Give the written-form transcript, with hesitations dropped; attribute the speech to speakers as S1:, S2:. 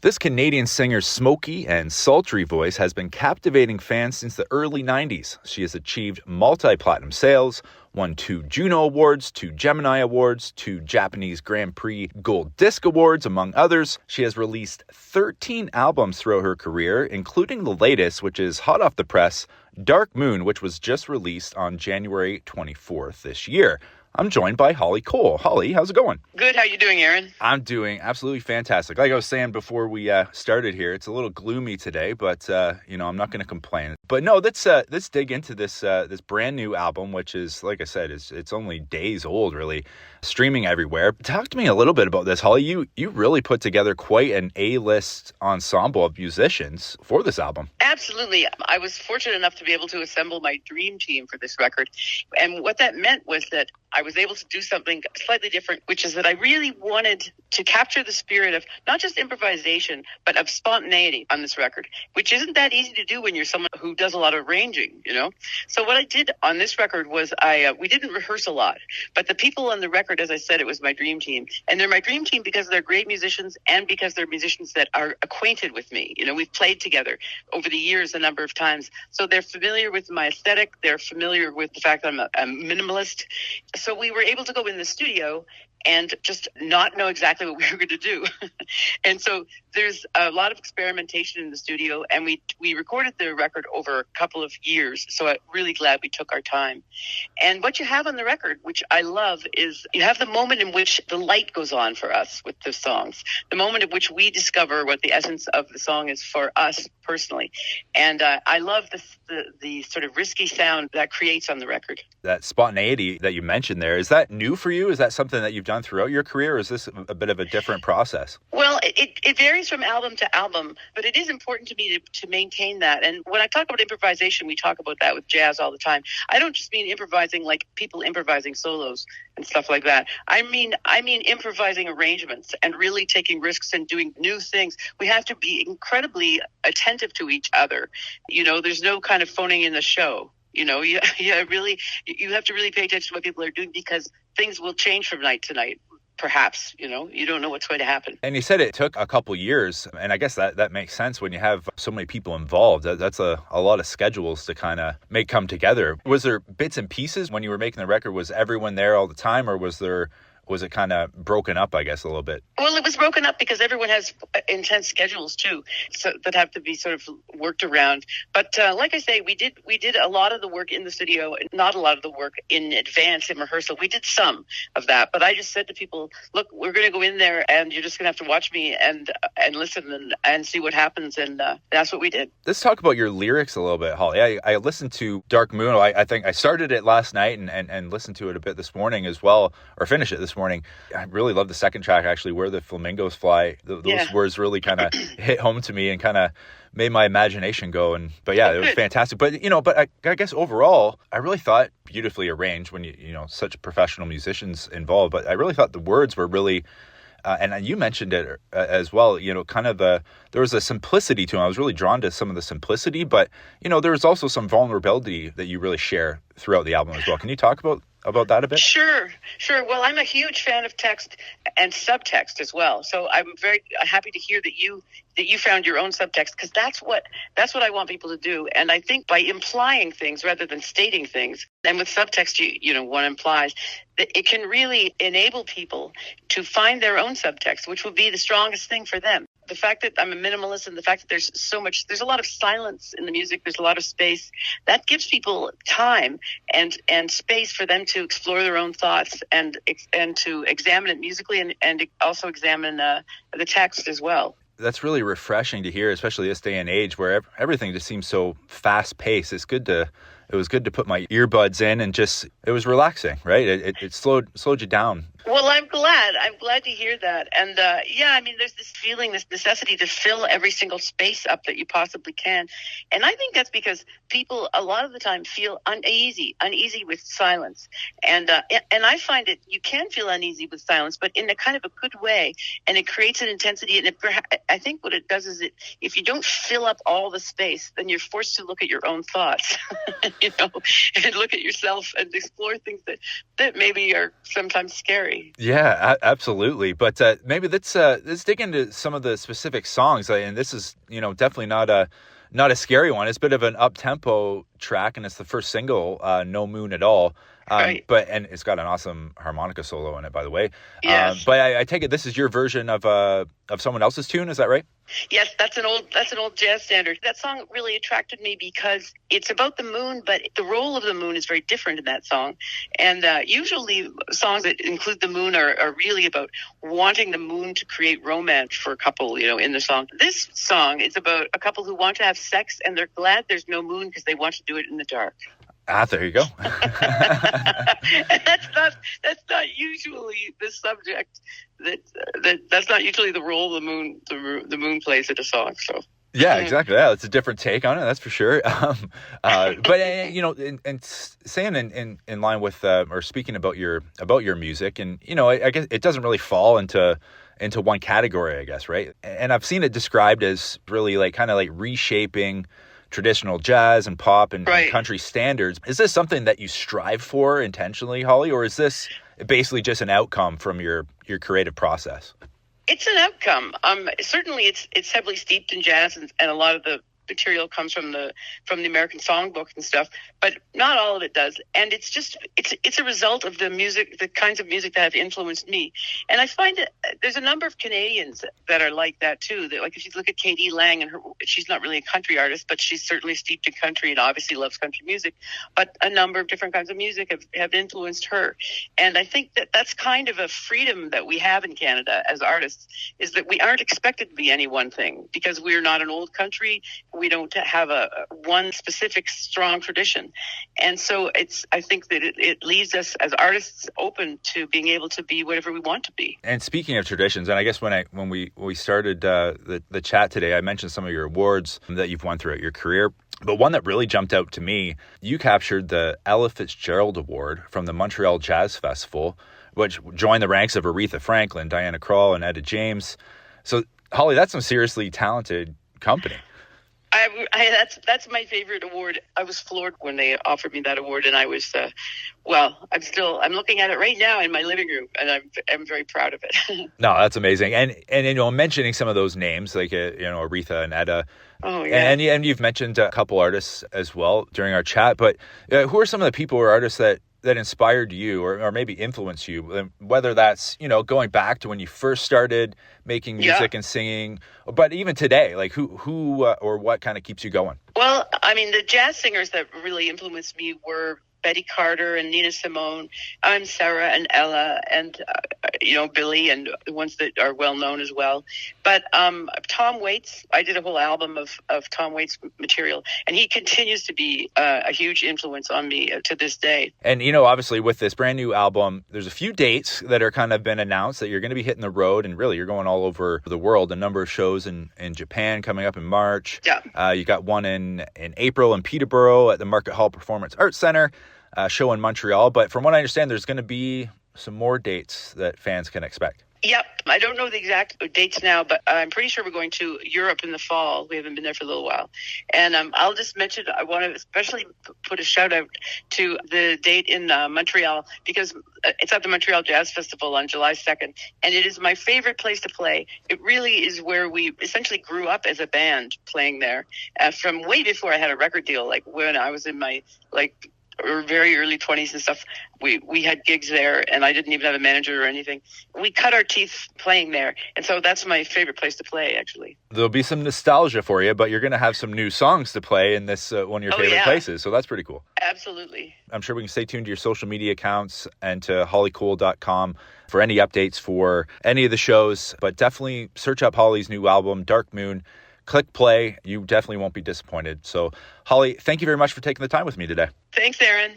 S1: This Canadian singer's smoky and sultry voice has been captivating fans since the early 90s. She has achieved multi-platinum sales, won 2 Juno Awards, 2 Gemini Awards, 2 Japanese Grand Prix Gold Disc Awards, among others. She has released 13 albums throughout her career, including the latest, which is hot off the press, Dark Moon, which was just released on January 24th this year. I'm joined by Holly Cole. Holly, how's it going?
S2: Good. How you doing, Aaron?
S1: I'm doing absolutely fantastic. Like I was saying before we started here, it's a little gloomy today, but I'm not going to complain. But no, let's dig into this brand new album, which is, like I said, it's only days old, really, streaming everywhere. Talk to me a little bit about this, Holly. You really put together quite an A-list ensemble of musicians for this album.
S2: Absolutely. I was fortunate enough to be able to assemble my dream team for this record. And what that meant was that I was able to do something slightly different, which is that I really wanted to capture the spirit of not just improvisation, but of spontaneity on this record, which isn't that easy to do when you're someone who does a lot of arranging, So what I did on this record was we didn't rehearse a lot, but the people on the record, as I said, it was my dream team. And they're my dream team because they're great musicians and because they're musicians that are acquainted with me. We've played together over the years a number of times. So they're familiar with my aesthetic. They're familiar with the fact that I'm a minimalist. So we were able to go in the studio and just not know exactly what we were going to do. And so there's a lot of experimentation in the studio, and we recorded the record over a couple of years. So I'm really glad we took our time. And what you have on the record, which I love, is you have the moment in which the light goes on for us with the songs, the moment at which we discover what the essence of the song is for us personally. And I love the sort of risky sound that creates on the record.
S1: That spontaneity that you mentioned there, is that new for you? Is that something that you've done throughout your career, or is this a bit of a different process?
S2: Well, it varies from album to album, but it is important to me to maintain that. And when I talk about improvisation, we talk about that with jazz all the time. I don't just mean improvising like people improvising solos and stuff like that. I mean improvising arrangements and really taking risks and doing new things. We have to be incredibly attentive to each other. There's no kind of phoning in the show. You have to really pay attention to what people are doing, because things will change from night to night. Perhaps, you don't know what's going to happen.
S1: And you said it took a couple years, and I guess that makes sense when you have so many people involved. That's a lot of schedules to kind of make come together. Was there bits and pieces when you were making the record? Was everyone there all the time, or was it kind of broken up, I guess, a little bit?
S2: Well, it was broken up because everyone has intense schedules too, so that have to be sort of worked around. But like I say, we did a lot of the work in the studio, not a lot of the work in advance in rehearsal. We did some of that, but I just said to people, look, we're going to go in there and you're just going to have to watch me and listen and see what happens. And that's what we did. Let's
S1: talk about your lyrics a little bit, Holly. I listened to Dark Moon. I think I started it last night and listened to it a bit this morning as well, or finished it this morning. I really love the second track, actually, Where the Flamingos Fly. Those words really kind of hit home to me and kind of made my imagination go. But it was fantastic. But I guess overall, I really thought beautifully arranged when such professional musicians involved. But I really thought the words were really, and you mentioned it as well. There was a simplicity to them. I was really drawn to some of the simplicity, but there was also some vulnerability that you really share throughout the album as well. Can you talk about that a bit? Sure.
S2: Well, I'm a huge fan of text and subtext as well. So I'm very happy to hear that you found your own subtext, because that's what I want people to do. And I think by implying things rather than stating things, and with subtext, one implies that it can really enable people to find their own subtext, which will be the strongest thing for them. The fact that I'm a minimalist and the fact that there's a lot of silence in the music, there's a lot of space, that gives people time and space for them to explore their own thoughts and to examine it musically and also examine the text as well.
S1: That's really refreshing to hear, especially this day and age where everything just seems so fast paced. It was good to put my earbuds in and it was relaxing, right? It slowed you down.
S2: Well, I'm glad to hear that. And there's this feeling, this necessity to fill every single space up that you possibly can. And I think that's because people a lot of the time feel uneasy with silence. And I find you can feel uneasy with silence, but in a kind of a good way. And it creates an intensity. And I think what it does is if you don't fill up all the space, then you're forced to look at your own thoughts. and look at yourself and explore things that maybe are sometimes scary.
S1: Yeah, absolutely. But maybe let's dig into some of the specific songs. And this is, definitely not a scary one. It's a bit of an up-tempo track, and it's the first single, No Moon at All.
S2: Right.
S1: And it's got an awesome harmonica solo in it, by the way.
S2: Yes.
S1: But I take it this is your version of someone else's tune. Is that right?
S2: Yes, that's an old jazz standard. That song really attracted me because it's about the moon, but the role of the moon is very different in that song. And usually songs that include the moon are really about wanting the moon to create romance for a couple, in the song. This song is about a couple who want to have sex and they're glad there's no moon because they want to do it in the dark.
S1: There you go.
S2: And that's not usually the subject that's not usually the role the moon plays in a song. So
S1: yeah, exactly. Yeah, it's a different take on it, that's for sure. But and saying in line with or speaking about your music, and I guess it doesn't really fall into one category, I guess, right? And I've seen it described as really kind of reshaping traditional jazz and pop and country standards. Is this something that you strive for intentionally, Holly, or is this basically just an outcome from your creative process?
S2: It's an outcome. Certainly, it's heavily steeped in jazz, and a lot of the material comes from the American songbook and stuff, but not all of it does. And it's a result of the music, the kinds of music that have influenced me. And I find that there's a number of Canadians that are like that too. That, if you look at Katie Lang, and she's not really a country artist, but she's certainly steeped in country and obviously loves country music. But a number of different kinds of music have influenced her. And I think that's kind of a freedom that we have in Canada as artists, is that we aren't expected to be any one thing because we're not an old country. We don't have one specific strong tradition. And so I think that it leaves us as artists open to being able to be whatever we want to be.
S1: And speaking of traditions, and I guess when we started the chat today, I mentioned some of your awards that you've won throughout your career. But one that really jumped out to me, you captured the Ella Fitzgerald Award from the Montreal Jazz Festival, which joined the ranks of Aretha Franklin, Diana Krall, and Etta James. So, Holly, that's some seriously talented company.
S2: That's my favorite award. I was floored when they offered me that award, and I was, I'm looking at it right now in my living room, and I'm very proud of it.
S1: No, that's amazing. And mentioning some of those names like Aretha and Etta.
S2: Oh yeah.
S1: And you've mentioned a couple artists as well during our chat. But who are some of the people or artists that inspired you or maybe influenced you, whether that's, going back to when you first started making music and singing, but even today, who or what kind of keeps you going?
S2: Well, I mean, the jazz singers that really influenced me were Betty Carter and Nina Simone. I'm Sarah and Ella and, Billy, and the ones that are well known as well. But Tom Waits, I did a whole album of Tom Waits material, and he continues to be a huge influence on me to this day. And,
S1: obviously with this brand new album, there's a few dates that are kind of been announced that you're going to be hitting the road, and really you're going all over the world. A number of shows in Japan coming up in March.
S2: Yeah.
S1: You got one in April in Peterborough at the Market Hall Performance Arts Center. Show in Montreal, but from what I understand, there's going to be some more dates that fans can expect.
S2: Yep. I don't know the exact dates now, but I'm pretty sure we're going to Europe in the fall. We haven't been there for a little while. And I'll just mention, I want to especially put a shout out to the date in Montreal, because it's at the Montreal Jazz Festival on July 2nd. And it is my favorite place to play. It really is where we essentially grew up as a band playing there from way before I had a record deal. Like when I was in my very early 20s and stuff, we had gigs there, and I didn't even have a manager or anything. We cut our teeth playing there, and so that's my favorite place to play, actually.
S1: There'll be some nostalgia for you, but you're going to have some new songs to play in this one of your favorite places, so that's pretty cool.
S2: Absolutely.
S1: I'm sure we can stay tuned to your social media accounts and to hollycole.com for any updates for any of the shows, but definitely search up Holly's new album, Dark Moon. Click play. You definitely won't be disappointed. So, Holly, thank you very much for taking the time with me today.
S2: Thanks, Aaron.